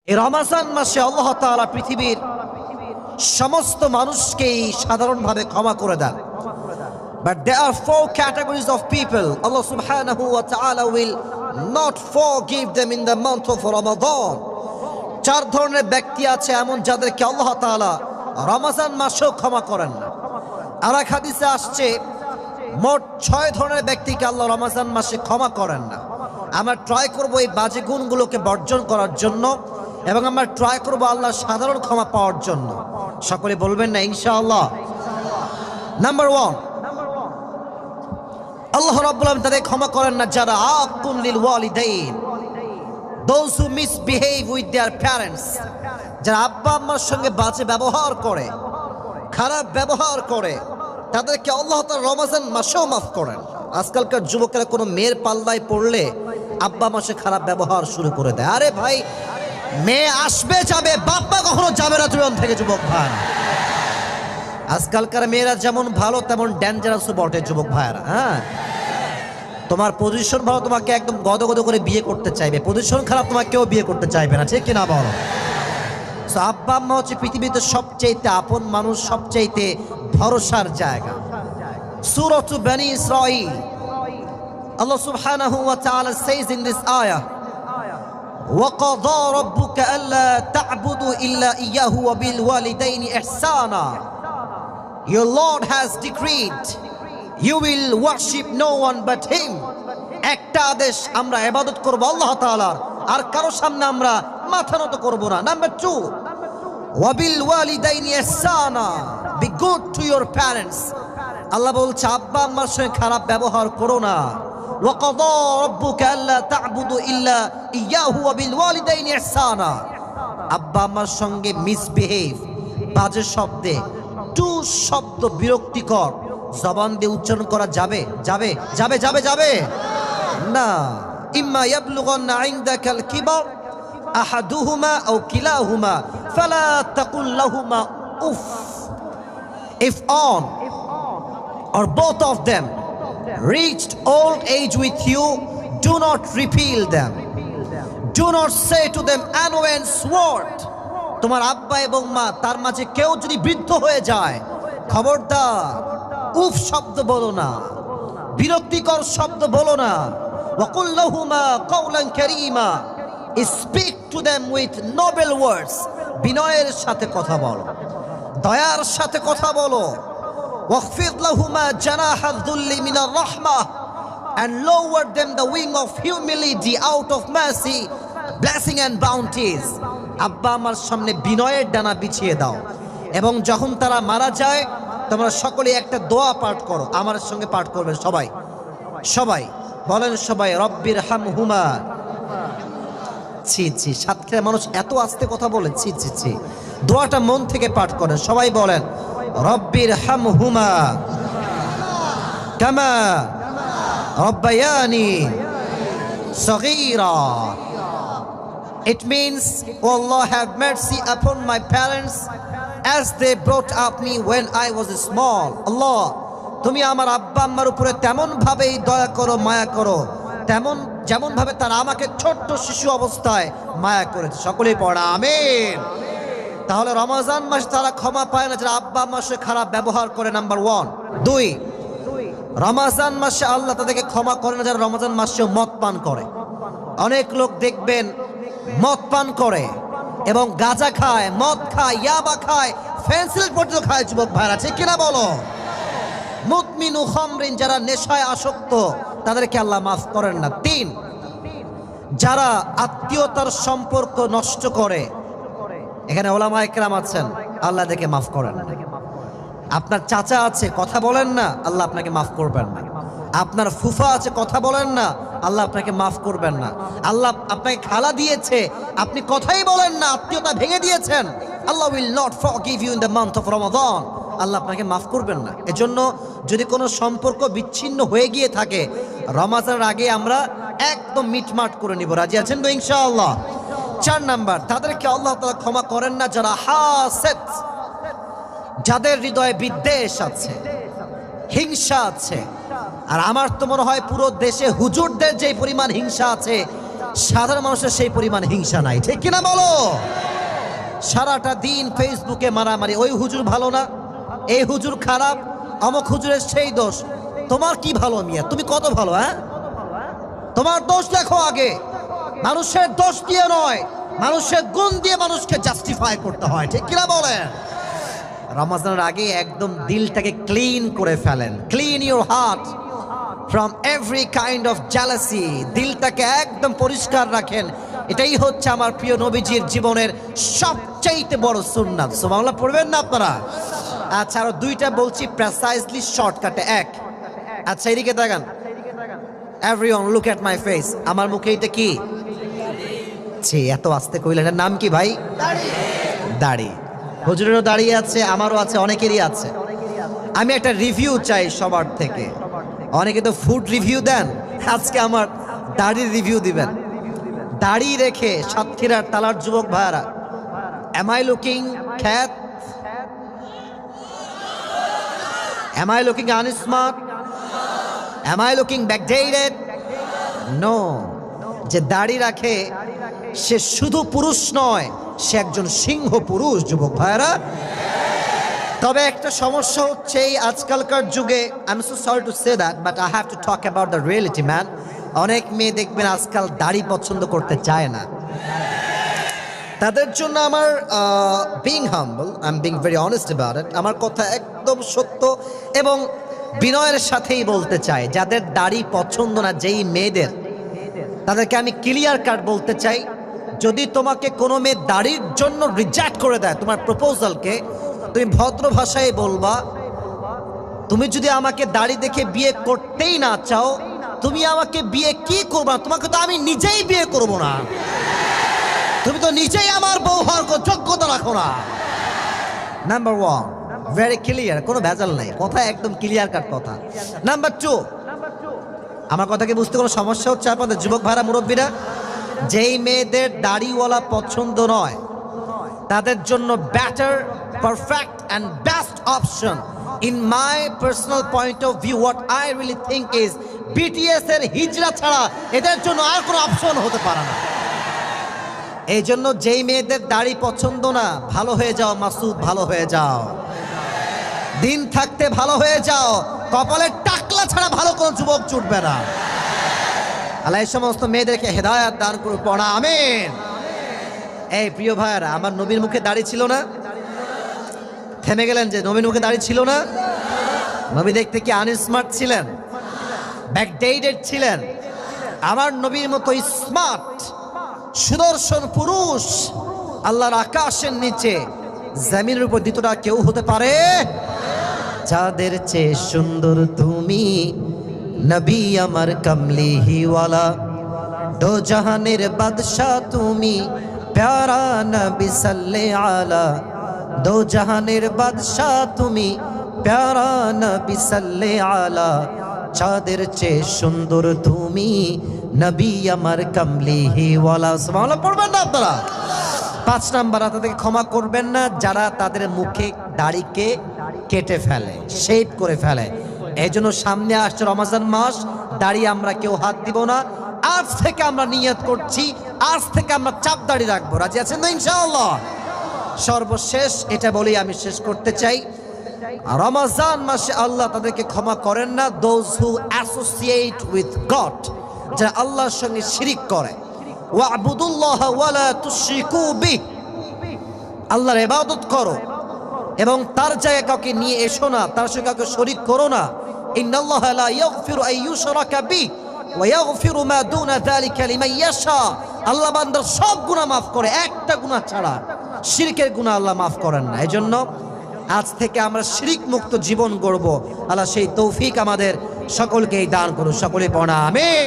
এই রমজান মাসে আল্লাহ তাআলা পৃথিবীর সমস্ত মানুষকেই সাধারণভাবে ক্ষমা করে দেন। But there are four categories of people Allah subhanahu wa ta'ala will not forgive them in the month of Ramadan. চার ধরনের ব্যক্তি আছে এমন যাদেরকে আল্লাহ তাআলা রমজান মাসেও ক্ষমা করেন না। আর এক হাদিসে আসছে মোট 6 ধরনের ব্যক্তিকে আল্লাহ রমজান মাসে ক্ষমা করেন না। আমরা ট্রাই করব এই বাজে গুণগুলোকে বর্জন করার জন্য এবং আমরা ট্রাই করব আল্লাহর সাধারণ ক্ষমা পাওয়ার জন্য। সকলে বলবেন না ইনশাআল্লাহ? নাম্বার 1, আল্লাহ রাব্বুল আলামিন তাদের ক্ষমা করেন না যারা আকুন লিল ওয়ালিদাইন, those who misbehave with their parents, যারা আব্বা আম্মার সঙ্গে বাজে ব্যবহার করে, খারাপ ব্যবহার করে, তাদেরকে আল্লাহ তাআলা রমজান মাসেও মাফ করেন। আজকালকার যুবকেরা কোনো মেয়ের পাল্লায় পড়লে আব্বা মাসে খারাপ ব্যবহার শুরু করে দেয়। আরে ভাই, মেয়ে আসবে যাবে, বাপ্পা কখনো যাবে না জীবন থেকে যুবক ভাই। আজকালকার মেয়েরা যেমন ভালো তেমন ডেঞ্জারাসও বটে যুবক ভাইরা। হ্যাঁ, তোমার পজিশন ভালো, তোমাকে একদম গদগদ করে বিয়ে করতে চাইবে, পজিশন খারাপ তোমাকে কেউ বিয়ে করতে চাইবে না, ঠিক কিনা বলো? সো আব্বা আম্মা হচ্ছে পৃথিবীতে সবচাইতে আপন মানুষ, সবচাইতে ভরসার জায়গা। সূরাত বনী Israel Allah subhanahu wa ta'ala says in this ayah, وَقَضَى رَبُّكَ أَلَّا تَعْبُدُوا إِلَّا إِيَّاهُ وَبِالْوَالِدَيْنِ إِحْسَانًا. Your Lord has decreed you will worship no one but him. একটা আদেশ, আমরা ইবাদত করব আল্লাহ তাআলার, আর কারো সামনে আমরা মাথা নত করব না। Number 2, وَبِالْوَالِدَيْنِ إِحْسَانًا, be good to your parents. আল্লাহ বলছে আব্বা আম্মার সঙ্গে খারাপ ব্যবহার করো না। وَقَضَى رَبُّكَ أَلَّا تَعْبُدُوا إِلَّا إِيَّاهُ وَبِالْوَالِدَيْنِ إِحْسَانًا. আব্বা আম্মার সঙ্গে মিসবিহেভ, বাজে শব্দে, টু শব্দ বিরক্তিকর জবান দিয়ে উচ্চারণ করা যাবে যাবে যাবে যাবে যাবে না। ইম্মা ইয়াবলুগান্না ইনদাকাল কিবার আহাদুহুমা আও কিলাহুমা ফালা তাকুল লাহুমা উফ. If on or both of them reached old age with you, do not repel them. Do not say to them annoyance word. তোমার আব্বা এবং মা, তার মাঝে কেউ যদি বৃদ্ধ হয়ে যায়, খবরদার উফ শব্দ বলো না, বিরক্তিকর শব্দ বলো না। ওয়াকুল লাহুমা কাওলান কারীমা, speak to them with noble words, বিনয়ের সাথে কথা বলো, দয়ার সাথে কথা বলো। ওয়াখফিদ লাহুমা জানাহাদ যুল্লি মিনার রাহমাহ, and lower them the wing of humility out of mercy, blessing and bounties. আব্বা আমার সামনে বিনয়ের ডানা বিছিয়ে দাও, এবং যখন তারা মারা যায় তোমরা সকলে একটা দোয়া পাঠ করো। আমার সঙ্গে পাঠ করবেন সবাই, সবাই বলেন সবাই, রব্বির হামহুমা। ছি ছি, সাতক্ষীরা মানুষ এত আস্তে কথা বলে, ছি ছি ছি। দোয়াটা মন থেকে পাঠ করেন সবাই, বলেন রব্বির হামহুমা কামা রব্বায়ানি সগীরা. It means, O Allah, have mercy upon my parents as they brought up me when I was small. Allah, তুমি আমার আব্বা আম্মার উপরে তেমন ভাবেই দয়া করো, মায়া করো, তেমন যেমন ভাবে তারা আমাকে ছোট্ট শিশু অবস্থায় মায়া করেছে। সকলেই পড়া আমিন। তাহলে রমজান মাস তারা ক্ষমা পায় না যারা আব্বা আম্মার সাথে খারাপ ব্যবহার করে, নাম্বার 1। 2, রমজান মাসে আল্লাহ তাদেরকে ক্ষমা করে না যারা রমজান মাসেও মদ পান করে। অনেক লোক দেখবেন মদ পান করে এবং গাঁজা খায়, মদ খায়, ইয়াবা খায়, ফেন্সিল পর্যন্ত খায় যুবক ভাইরা, ঠিক কিনা বলো? মুদমিনু খামরিন, যারা নেশায় আসক্ত, তাদেরকে আল্লাহ মাফ করেন না। 3, যারা আত্মীয়তার সম্পর্ক নষ্ট করে। এখানে ওলামা ইকরাম আছেন, আল্লাহ দেখে মাফ করেন না। আপনার চাচা আছে, কথা বলেন না, আল্লাহ আপনাকে মাফ করবেন না। আপনার ফুফা আছে, কথা বলেন না, আল্লাহ আপনাকে মাফ করবেন না। আল্লাহ আপনাকে খালা দিয়েছে, আপনি কথাই বলেন না, আত্মীয়তা ভেঙে দিয়েছেন, Allah will not forgive you in the month of Ramadan, Allah আপনাকে মাফ করবেন না। এজন্য যদি কোনো সম্পর্ক বিচ্ছিন্ন হয়ে গিয়ে থাকে, রমাজানের আগে আমরা একদম মিটমাট করে নিব। রাজি আছেন তো ইনশাআল্লাহ? 4 নাম্বার, তাদেরকে আল্লাহ তাআলা ক্ষমা করেন না যারা হাসেদ, যাদের হৃদয়ে বিদ্বেষ আছে, হিংসা আছে। আর আমার তো মনে হয় পুরো দেশে হুজুরদের যে পরিমাণ হিংসা আছে, সাধারণ মানুষের সেই পরিমাণ হিংসা নাই, ঠিক কিনা বলো? সারাটা দিন ফেসবুকে মারামারি, ওই হুজুর ভালো না, এই হুজুর খারাপ, অমুক হুজুরের সেই দোষ। তোমার কি ভালো মিয়া? তুমি কত ভালো? হ্যাঁ, তোমার দোষ দেখো আগে। মানুষের দোষ দিয়ে নয়, মানুষের গুণ দিয়ে মানুষকে জাস্টিফাই করতে হয়, ঠিক কিনা বলেন? রমজানের আগে একদম দিলটাকে ক্লিন করে ফেলেন। Clean your heart from every kind of jealousy. দিলটাকে একদম পরিষ্কার রাখেন। এটাই হচ্ছে আমার প্রিয় নবীজির জীবনের সবচাইতে বড় সুন্নাত। সুবহানাল্লাহ পড়বেন না আপনারা? আচ্ছা, আরো দুইটা বলছি প্রেসাইজলি শর্টকাটে। এক, আচ্ছা এদিকে তাকান, everyone look at my face. আমার মুখে এটা কি? ছি, এত আস্তে কইলেন। এর নাম কি ভাই? দাড়ি। হুজুরেরও দাড়ি আছে, আমারও আছে, অনেকেরই আছে। আমি একটা রিভিউ চাই সবার থেকে। অনেকে তো ফুড রিভিউ দেন, আজকে আমার দাড়ির রিভিউ দিবেন। দাড়ি রেখে সাতক্ষীরার তালার যুবক ভাইয়ারা, এম আই লুকিং খ্যাত? Am I looking unsmart? Am I looking backdated? No. যে দাড়ি রাখে সে শুধু পুরুষ নয়, সে একজন সিংহ পুরুষ, যুবক ভাইয়ারা। তবে একটা সমস্যা হচ্ছে এই আজকালকার যুগে, I am so sorry to say that, but I have to talk about the reality man. অনেক মেয়ে দেখবেন আজকাল দাড়ি পছন্দ করতে চায় না। তাদের জন্য আমার being humble, I am being very honest about it, আমার কথা একদম সত্য এবং বিনয়ের সাথেই বলতে চাই, যাদের দাড়ি পছন্দ না, যেই মেয়েদের, তাদেরকে আমি ক্লিয়ার কাট বলতে চাই, যদি তোমাকে কোনো মেয়ে দাড়ির জন্য রিজেক্ট করে দেয় তোমার প্রপোজালকে, তুমি ভদ্র ভাষায় বলবা, তুমি যদি আমাকে দাড়ি দেখে বিয়ে করতেই না চাও, তুমি আমাকে বিয়ে কি করবা? তোমাকে তো আমি নিজেই বিয়ে করব না। তুমি তো নিজেই আমার বউ হওয়ার যোগ্যতা রাখো না। নাম্বার ওয়ান, ভেরি ক্লিয়ার, কোনো ভেজাল নাই, কথা একদম ক্লিয়ার কাট কথা। নাম্বার টু, আমার কথাকে বুঝতে কোনো সমস্যা হচ্ছে আপনাদের যুবক ভাইরা, মুরব্বীরা? যেই মেয়েদের দাড়িওয়ালা পছন্দ নয়, তাদের জন্য better, perfect and best option in my personal point of view, what I really think is, BTS এর হিজড়া ছাড়া এদের জন্য আর কোনো অপশন হতে পারে না। এই জন্য যেই মেয়েদের দাড়ি পছন্দ না, ভালো হয়ে যাও মাসুদ, ভালো হয়ে যাও, দিন থাকতে ভালো হয়ে যাও, কপালের টাকলা ছাড়া ভালো কোনো যুবক জুটবে না। আল্লাহ এই সমস্ত মেয়েদেরকে হেদায়াত দান করুন, পড়া আমিন। এই প্রিয় ভাইয়ারা, আমার নবীর মুখে দাড়ি ছিল না? থেমে গেলেন যে নবীর মুখে দাড়ি ছিল না? নবী দেখতে কি আনস্মার্ট ছিলেন? ব্যাকডেটেড ছিলেন? আমার নবীর মতো স্মার্ট সুদর্শন পুরুষ আল্লাহর আকাশের নিচে জমিনের উপর দ্বিতীয়টা কেউ হতে পারে? যাদের চেয়ে সুন্দর তুমি নবী আমার কমলিহিওয়ালা, দো জাহানের বাদশাহ তুমি প্যারা নবী সাল্লে আলা, দো জাহানের বাদশাহ তুমি প্যারা নবী সাল্লে আলা, চাঁদের চেয়ে সুন্দর তুমি নবী আমার কমলিহিওয়ালা। সুবহানাল্লাহ পড়বেন না আপনারা? 5 নাম্বার, তাদেরকে ক্ষমা করবেন না যারা তাদের মুখে দাড়িকে কেটে ফেলে, শেপ করে ফেলে। এই জন্য সামনে আসছে রমজান মাস, দাড়ি আমরা কেউ হাত দিব না। আজ থেকে আমরা নিয়ত করছি, আজ থেকে আমরা চাপ দাড়ি রাখবো। রাজি আছেন তো ইনশাআল্লাহ? সর্বশেষ এটা বলেই আমি শেষ করতে চাই, রমজান মাসে আল্লাহ তাদেরকে ক্ষমা করেন না, those who associate with god, যারা আল্লাহর সঙ্গে শিরিক করে। ওয়াবুদুল্লাহ ওয়ালা তুশরিকু বিহি, আল্লাহর ইবাদত করো এবং তার জায়গায় কাউকে নিয়ে এসো না, তার সঙ্গে কাউকে শরীক করো না। ইন্নাল্লাহা লা ইয়াগফিরু আন ইউশরাকা বিহি ওয়া ইয়াগফিরু মা দুনা যালিকা লিমান ইয়াশা। আল্লাহ বান্দার সব গুনাহ মাফ করে, একটা গুনাহ ছাড়া, শিরকের গুনাহ আল্লাহ মাফ করেন না। এজন্য আজ থেকে আমরা শিরিক মুক্ত জীবন গড়ব। আল্লাহ সেই তৌফিক আমাদের সকলকেই দান করুন। সকলে পড়া আমিন।